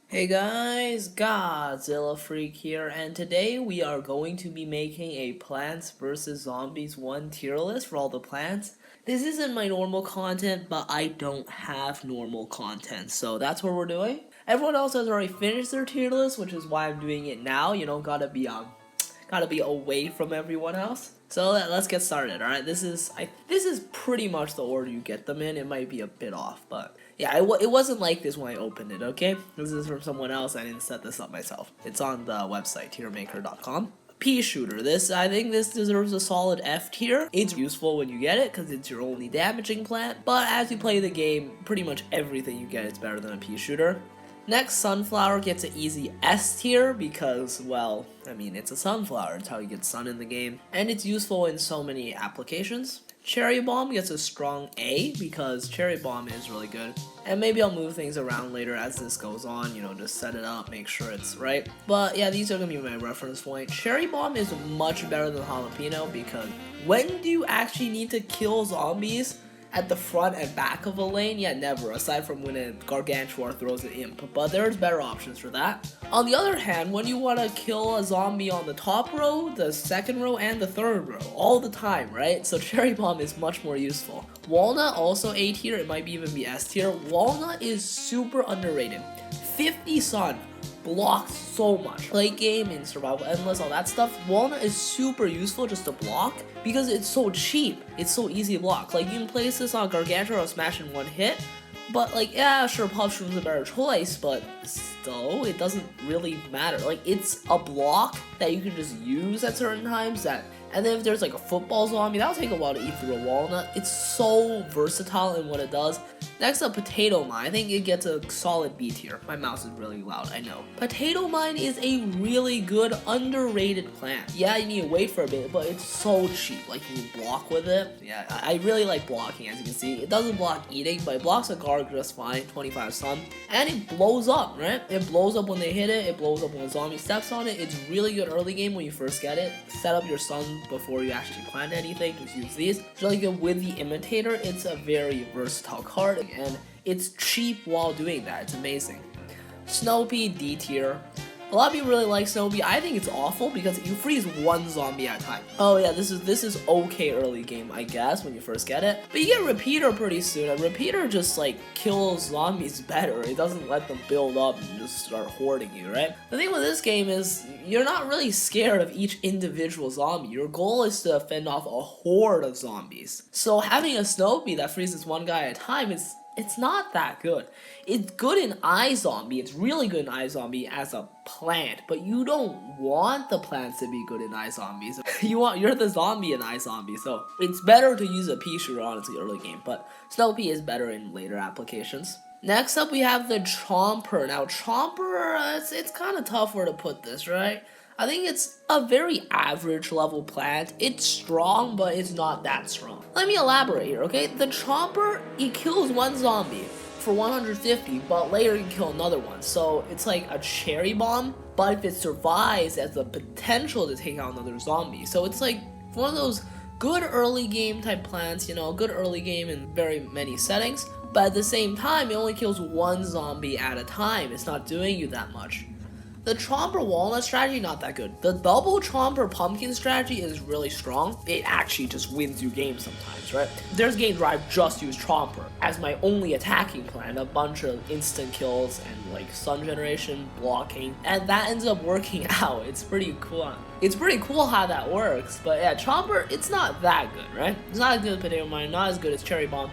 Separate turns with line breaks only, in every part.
Hey guys, Godzilla Freak here, and today we are going to be making a Plants vs. Zombies 1 tier list for all the plants. This isn't my normal content, but I don't have normal content, so that's what we're doing. Everyone else has already finished their tier list, which is why I'm doing it now. Gotta be away from everyone else. So let's get started. All right, this is pretty much the order you get them in. It might be a bit off, but yeah, it wasn't like this when I opened it. Okay, this is from someone else. I didn't set this up myself. It's on the website tiermaker.com. Peashooter. I think this deserves a solid F tier. It's useful when you get it because it's your only damaging plant, but as you play the game, pretty much everything you get is better than a Peashooter. Next, Sunflower gets an easy S tier because, well, I mean, it's a sunflower. It's how you get sun in the game. And it's useful in so many applications. Cherry Bomb gets a strong A because Cherry Bomb is really good. And maybe I'll move things around later as this goes on, just set it up, make sure it's right. But yeah, these are going to be my reference point. Cherry Bomb is much better than Jalapeno because when do you actually need to kill zombies? At the front and back of a lane? Yeah, never, aside from when a Gargantuar throws an imp, but there's better options for that. On the other hand, when you want to kill a zombie on the top row, the second row, and the third row, all the time, right? So Cherry Bomb is much more useful. Walnut, also A tier, it might even be S tier. Walnut is super underrated. 50 sun blocks so much. Late game, in survival endless, all that stuff. Walnut is super useful just to block because it's so cheap. It's so easy to block. Like, you can place this on Gargantuar or smash in one hit, but like, yeah, sure, Puffshroom's a better choice, but still, it doesn't really matter. Like, it's a block that you can just use at certain times and then if there's like a football zombie, that'll take a while to eat through a walnut. It's so versatile in what it does. Next up, Potato Mine. I think it gets a solid B tier. My mouse is really loud, I know. Potato Mine is a really good, underrated plant. Yeah, you need to wait for a bit, but it's so cheap. Like, you can block with it. Yeah, I really like blocking, as you can see. It doesn't block eating, but it blocks a guard just fine, 25 sun. And it blows up, right? It blows up when they hit it. It blows up when a zombie steps on it. It's really good early game when you first get it. Set up your sun before you actually plant anything, just use these. So like with the Imitator, it's a very versatile card and it's cheap while doing that. It's amazing. Snoopy, D tier. A lot of people really like Snoopy. I think it's awful because you freeze one zombie at a time. Oh yeah, this is okay early game, I guess, when you first get it. But you get Repeater pretty soon, and Repeater just like kills zombies better. It doesn't let them build up and just start hoarding you, right? The thing with this game is you're not really scared of each individual zombie. Your goal is to fend off a horde of zombies. So having a Snoopy that freezes one guy at a time it's not that good. It's good in iZombie. It's really good in iZombie as a plant, but you don't want the plants to be good in iZombies. You're the zombie in iZombie, so it's better to use a Peashooter honestly early game, but Snoopy is better in later applications. Next up, we have the Chomper. Now, Chomper, it's kind of tough where to put this, right? I think it's a very average level plant. It's strong, but it's not that strong. Let me elaborate here, okay? The Chomper, he kills one zombie for 150, but later you can kill another one. So it's like a cherry bomb, but if it survives, it has the potential to take out another zombie. So it's like one of those good early game type plants, good early game in very many settings, but at the same time, it only kills one zombie at a time. It's not doing you that much. The Chomper Walnut strategy, not that good. The double Chomper Pumpkin strategy is really strong. It actually just wins you games sometimes, right? There's games where I've just used Chomper as my only attacking plan, a bunch of instant kills and like sun generation, blocking, and that ends up working out. It's pretty cool. It's pretty cool how that works, but yeah, Chomper, it's not that good, right? It's not as good as Potato Mine, not as good as Cherry Bomb.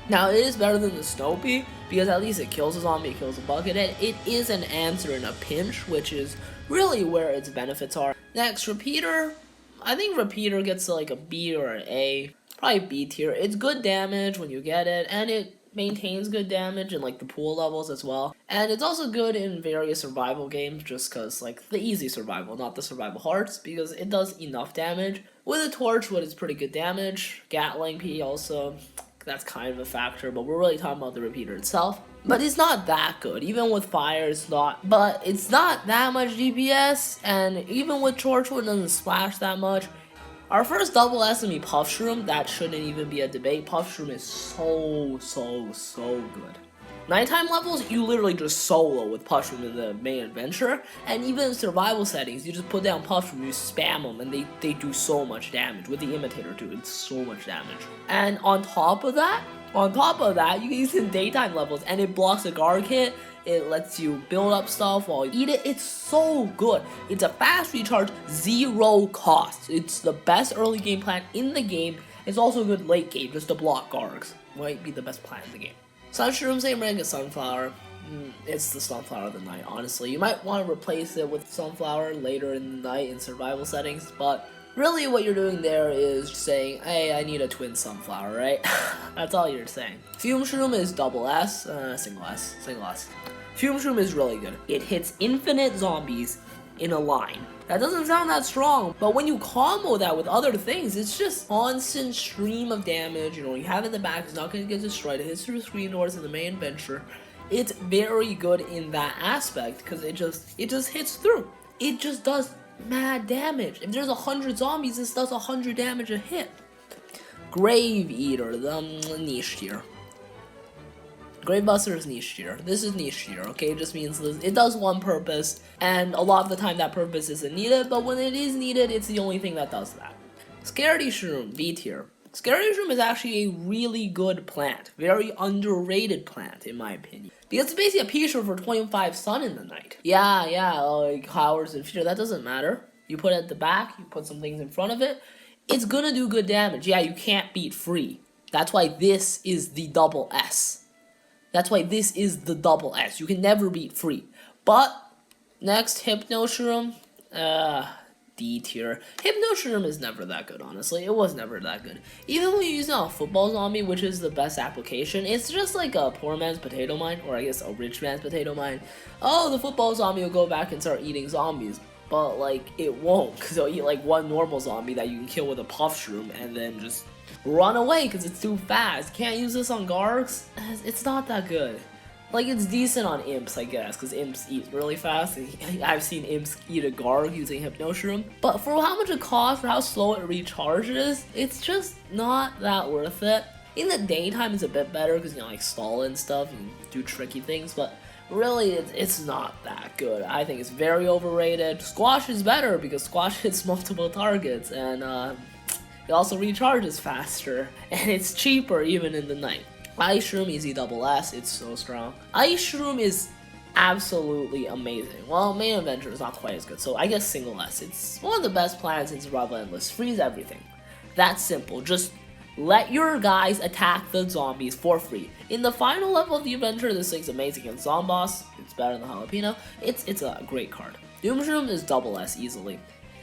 Now, it is better than the Snoopy, because at least it kills a zombie, it kills a bucket, and it is an answer in a pinch, which is really where its benefits are. Next, Repeater. I think Repeater gets like a B or an A, probably B tier. It's good damage when you get it, and it maintains good damage in like the pool levels as well. And it's also good in various survival games, just because like the easy survival, not the survival hearts, because it does enough damage. With a Torchwood, it's pretty good damage. Gatling P also. That's kind of a factor, but we're really talking about the Repeater itself. But it's not that good. Even with fire, it's not. But it's not that much DPS, and even with Torchwood, it doesn't splash that much. Our first double SME Puffshroom, that shouldn't even be a debate. Puffshroom is so good. Nighttime levels, you literally just solo with Pushroom in the main adventure, and even in survival settings, you just put down Pushroom, you spam them, and they do so much damage. With the Imitator too, it's so much damage. And on top of that, you can use it in daytime levels, and it blocks a guard hit. It lets you build up stuff while you eat it. It's so good. It's a fast recharge, 0 cost. It's the best early game plant in the game. It's also a good late game, just to block Gargs. Might be the best plant in the game. Sunshroom, same rank as Sunflower. It's the Sunflower of the night, honestly. You might want to replace it with Sunflower later in the night in survival settings, but really what you're doing there is saying, hey, I need a twin Sunflower, right? That's all you're saying. Fume Shroom is double S, single S. Fume Shroom is really good. It hits infinite zombies in a line. That doesn't sound that strong, but when you combo that with other things, it's just constant stream of damage. You know, you have it in the back, it's not going to get destroyed. It hits through screen doors in the main adventure. It's very good in that aspect because it just hits through. It just does mad damage. If there's 100 zombies, this does 100 damage a hit. Grave Eater, the niche tier. Grave Buster is niche tier. This is niche tier, okay? It just means it does one purpose, and a lot of the time that purpose isn't needed, but when it is needed, it's the only thing that does that. Scaredy Shroom, B tier. Scaredy Shroom is actually a really good plant. Very underrated plant, in my opinion. Because it's basically a Peashooter for 25 sun in the night. Yeah, like Howard's and Future, that doesn't matter. You put it at the back, you put some things in front of it, it's gonna do good damage. Yeah, you can't beat free. That's why this is the double S. That's why this is the double S. You can never beat free. But, next, Hypnotia Room. D tier. Hypnotia Room is never that good, honestly. It was never that good. Even when you use it on a football zombie, which is the best application, it's just like a poor man's potato mine, or I guess a rich man's potato mine. Oh, the football zombie will go back and start eating zombies. But, like, it won't, because it'll eat, like, one normal zombie that you can kill with a puff shroom, and then just run away because it's too fast. Can't use this on Gargs. It's not that good. Like, it's decent on Imps, I guess, because Imps eat really fast. I've seen Imps eat a Garg using Hypnotia Room. But for how much it costs, for how slow it recharges, it's just not that worth it. In the daytime, it's a bit better because, you know, like stall and stuff and do tricky things, but really, it's not that good. I think it's very overrated. Squash is better because Squash hits multiple targets, and it also recharges faster, and it's cheaper even in the night. Ice Room, easy double S, it's so strong. Ice Room is absolutely amazing. Well, main adventure is not quite as good, so I guess single S. It's one of the best plans in Survival Endless. Freeze everything. That's simple. Just let your guys attack the zombies for free. In the final level of the adventure, this thing's amazing. In Zomboss, it's better than Jalapeno. It's a great card. Doom Shroom is double S easily.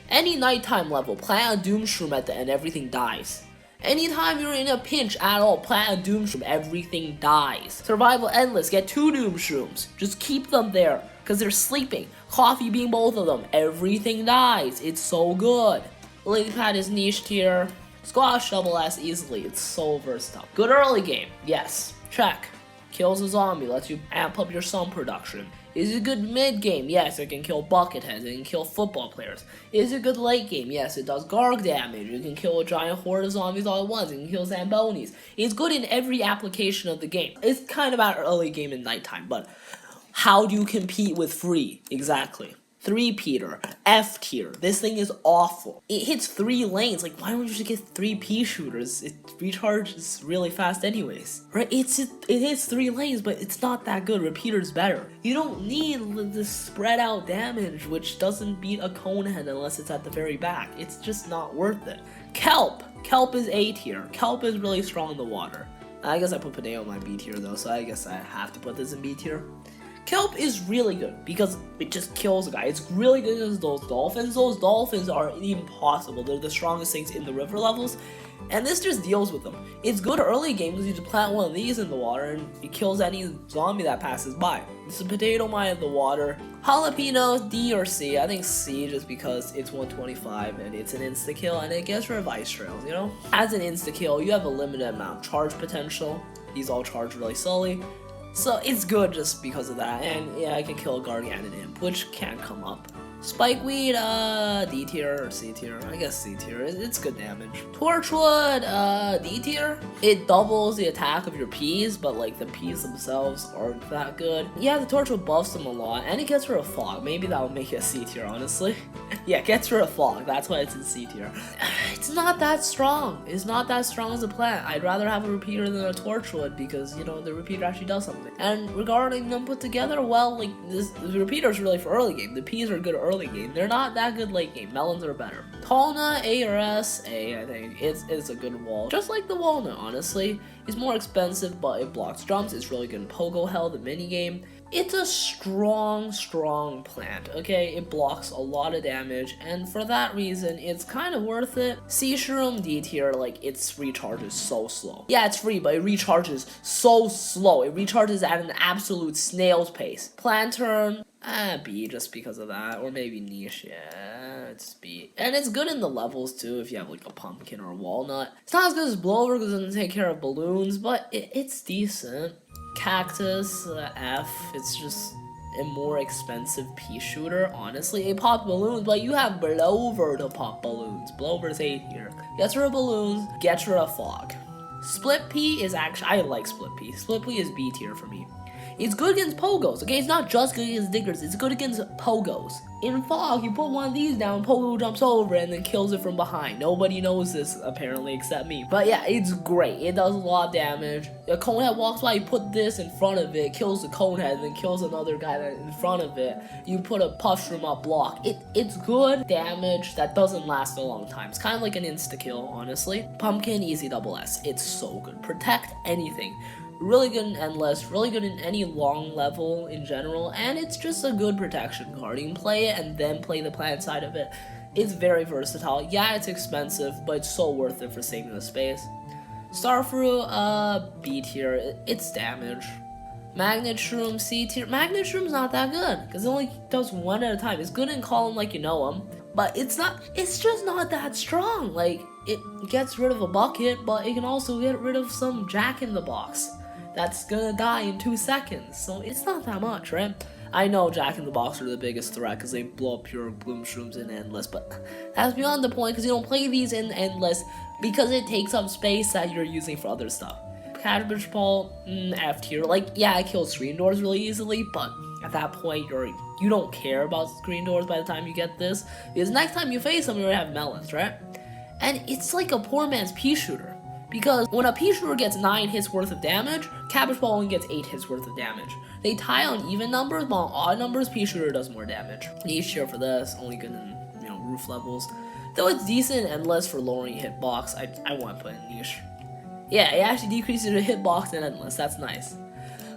Any nighttime level, plant a Doom Shroom at the end, everything dies. Anytime you're in a pinch at all, plant a Doom Shroom, everything dies. Survival Endless, get 2 Doom Shrooms. Just keep them there, because they're sleeping. Coffee being both of them, everything dies. It's so good. Lily Pad is niche tier. Squash double S easily, it's so versatile. Good early game, yes, check. Kills a zombie, lets you amp up your sun production. Is it good mid game? Yes, it can kill bucketheads, it can kill football players. Is it good late game? Yes, it does Garg damage, it can kill a giant horde of zombies all at once, it can kill Zambonis. It's good in every application of the game. It's kind of about early game and nighttime, but how do you compete with free? Exactly. 3-peater, F tier. This thing is awful. It hits 3 lanes. Like, why don't you just get 3 Peashooters? It recharges really fast anyways. Right? It hits 3 lanes, but it's not that good. Repeater's better. You don't need this spread out damage, which doesn't beat a Conehead unless it's at the very back. It's just not worth it. Kelp. Kelp is A tier. Kelp is really strong in the water. I guess I put Padeo in my B tier though, so I guess I have to put this in B tier. Kelp is really good because it just kills a guy. It's really good against those dolphins. Those dolphins are impossible. They're the strongest things in the river levels, and this just deals with them. It's good early game because you just plant one of these in the water and it kills any zombie that passes by. It's a potato mine in the water. Jalapeno, D or C. I think C just because it's 125 and it's an insta-kill and it gets rid of ice trails, you know? As an insta-kill, you have a limited amount of charge potential. These all charge really slowly. So it's good just because of that, and yeah, I can kill a Guardian and Imp, which can come up. Spikeweed, D tier or C tier? I guess C tier. It's good damage. Torchwood, D tier. It doubles the attack of your P's, but like the P's themselves aren't that good. Yeah, the Torchwood buffs them a lot, and it gets rid of fog. Maybe that would make it a C tier, honestly. Yeah, it gets rid of fog. That's why it's in C tier. It's not that strong. It's not that strong as a plant. I'd rather have a repeater than a Torchwood because, you know, the repeater actually does something. And regarding them put together, well, like, the repeater is really for early game. The P's are good early game. They're not that good late game. Melons are better. Talna, A or S? A, I think. It's a good wall. Just like the Walnut, honestly. It's more expensive, but it blocks jumps. It's really good in Pogo Hell, the minigame. It's a strong plant, okay? It blocks a lot of damage, and for that reason, it's kind of worth it. Seashroom, D tier, like, it recharges so slow. Yeah, it's free, but it recharges so slow. It recharges at an absolute snail's pace. Planturn, B, just because of that, or maybe Niche, yeah, it's B. And it's good in the levels, too, if you have, like, a Pumpkin or a Walnut. It's not as good as Blower, because it doesn't take care of balloons, but it's decent. Cactus, F, it's just a more expensive Peashooter, honestly. It pops balloons, but you have Blower to pop balloons. Blower's A tier. Gets rid of balloons, gets rid of fog. Split P is actually, I like Split P. Split P is B tier for me. It's good against Pogos, okay? It's not just good against Diggers, it's good against Pogos. In Fog, you put one of these down, Pogo jumps over and then kills it from behind. Nobody knows this, apparently, except me. But yeah, it's great. It does a lot of damage. A Conehead walks by, you put this in front of it, kills the Conehead, and then kills another guy that in front of it. You put a Puffshroom up block. It's good damage that doesn't last a long time. It's kind of like an insta-kill, honestly. Pumpkin, easy double S. It's so good. Protect anything. Really good in Endless, really good in any long level in general, and it's just a good protection card. You can play it and then play the plant side of it. It's very versatile. Yeah, it's expensive, but it's so worth it for saving the space. Starfruit, B tier. It's damage. Magnet Shroom, C tier. Magnet Shroom's not that good, because it only does one at a time. It's good in Column like you know him, but it's just not that strong. Like, it gets rid of a bucket, but it can also get rid of some Jack in the Box that's gonna die in 2 seconds, so it's not that much, right? I know Jack in the Box are the biggest threat because they blow up your Bloom Shrooms in Endless, but that's beyond the point because you don't play these in Endless because it takes up space that you're using for other stuff. Cabbage Ball, F tier. Like, yeah, it kills screen doors really easily, but at that point, you don't care about screen doors by the time you get this, because next time you face them, you're gonna have melons, right? And it's like a poor man's Peashooter. Because when a Peashooter gets 9 hits worth of damage, Cabbage Ball only gets 8 hits worth of damage. They tie on even numbers, but on odd numbers, Peashooter does more damage. Niche tier for this, only good in, you know, roof levels. Though it's decent and Endless for lowering hitbox, I want to put in Niche. Yeah, it actually decreases your hitbox in Endless, that's nice.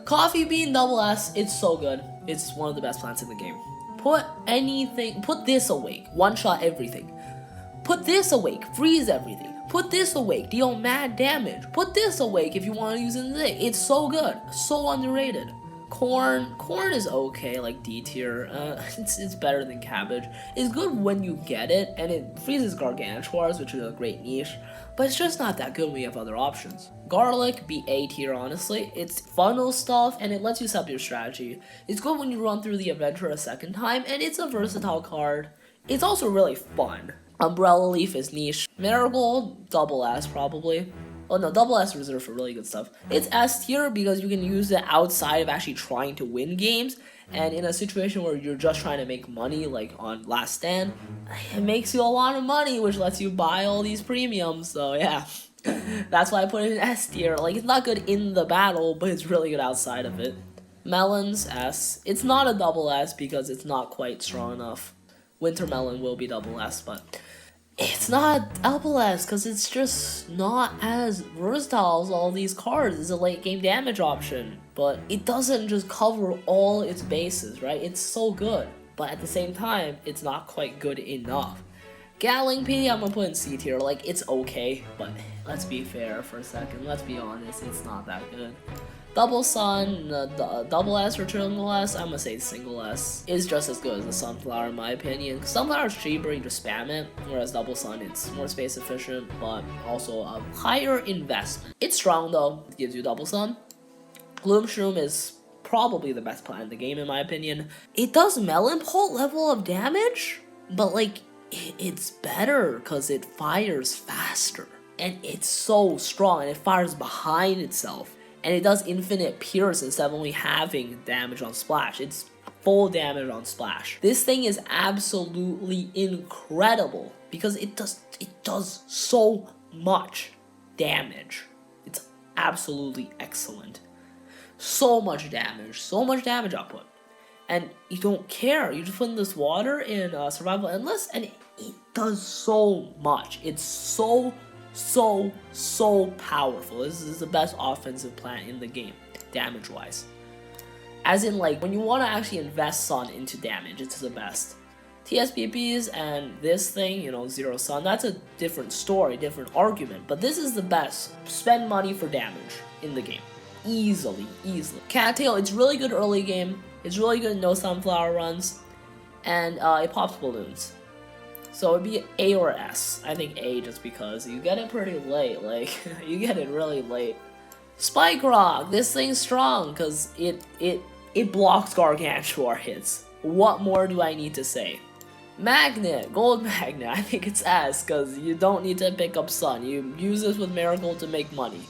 Coffee Bean double S, it's so good. It's one of the best plants in the game. Put this awake, one shot everything. Put this awake, freeze everything. Put this awake, deal mad damage. Put this awake if you want to use it in the day. It's so good, so underrated. Corn is okay, like D tier. It's better than Cabbage. It's good when you get it, and it freezes Gargantuars, which is a great niche, but it's just not that good when you have other options. Garlic, be A tier, honestly. It's funnel stuff, and it lets you set up your strategy. It's good when you run through the adventure a second time, and it's a versatile card. It's also really fun. Umbrella Leaf is niche. Marigold, double S probably. Oh no, double S reserved for really good stuff. It's S tier because you can use it outside of actually trying to win games, and in a situation where you're just trying to make money, like on Last Stand, it makes you a lot of money, which lets you buy all these premiums, so yeah. That's why I put it in S tier. Like, it's not good in the battle, but it's really good outside of it. Melons, S. It's not a double S because it's not quite strong enough. Winter Melon will be double S, but it's not double S because it's just not as versatile as all these cards. It's a late game damage option, but it doesn't just cover all its bases, right? It's so good, but at the same time, it's not quite good enough. Gatling P, I'm gonna put in C tier. Like, it's okay, but let's be fair for a second. Let's be honest, it's not that good. Double Sun, double S or triple S, I'm gonna say single S, is just as good as the Sunflower in my opinion. Sunflower is cheaper, you just spam it, whereas Double Sun, it's more space efficient, but also a higher investment. It's strong though, it gives you Double Sun. Gloom Shroom is probably the best plant in the game in my opinion. It does Melon Pult level of damage, but like, it's better because it fires faster. And it's so strong, and it fires behind itself. And it does infinite pierce instead of only having damage on splash. It's full damage on splash. This thing is absolutely incredible because it does so much damage. It's absolutely excellent. So much damage output. And you don't care. You just put in this water in Survival Endless, and it does so much. It's so powerful. This is the best offensive plant in the game, damage-wise. As in, like, when you want to actually invest Sun into damage, it's the best. TSPPs and this thing, you know, Zero Sun, that's a different story, different argument. But this is the best. Spend money for damage in the game. Easily. Cattail, it's really good early game. It's really good no sunflower runs. And it pops balloons. So it'd be A or S. I think A just because you get it pretty late. Like, you get it really late. Spike Rock, this thing's strong because it blocks Gargantuar hits. What more do I need to say? Magnet, Gold Magnet, I think it's S because you don't need to pick up Sun. You use this with Marigold to make money.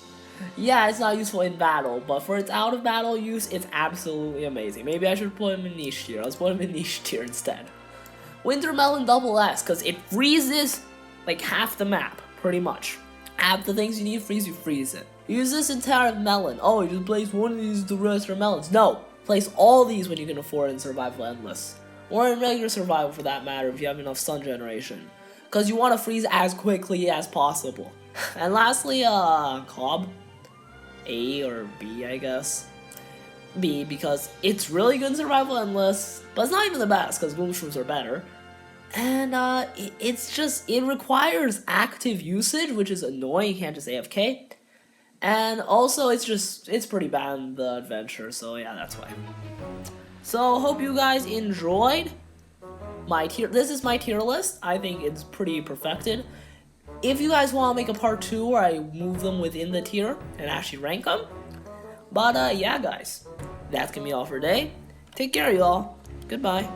Yeah, it's not useful in battle, but for its out of battle use, it's absolutely amazing. Maybe I should put him in niche tier. Let's put him in niche tier instead. Winter Melon double S, because it freezes like half the map, pretty much. Half the things you need freeze, you freeze it. Use this entire melon. Oh, you just place one of these the rest are melons. No, place all these when you can afford in Survival Endless. Or in regular survival for that matter if you have enough sun generation. Because you want to freeze as quickly as possible. And lastly, Cobb. A or B, I guess. B, because it's really good in Survival Endless, but it's not even the best, because Boom Shrooms are better. And, it requires active usage, which is annoying, you can't just AFK. And also, it's pretty bad in the adventure, so yeah, that's why. So, hope you guys enjoyed my tier. This is my tier list. I think it's pretty perfected. If you guys want to make a part 2 where I move them within the tier and actually rank them. But yeah, guys, that's gonna be all for today. Take care, y'all. Goodbye.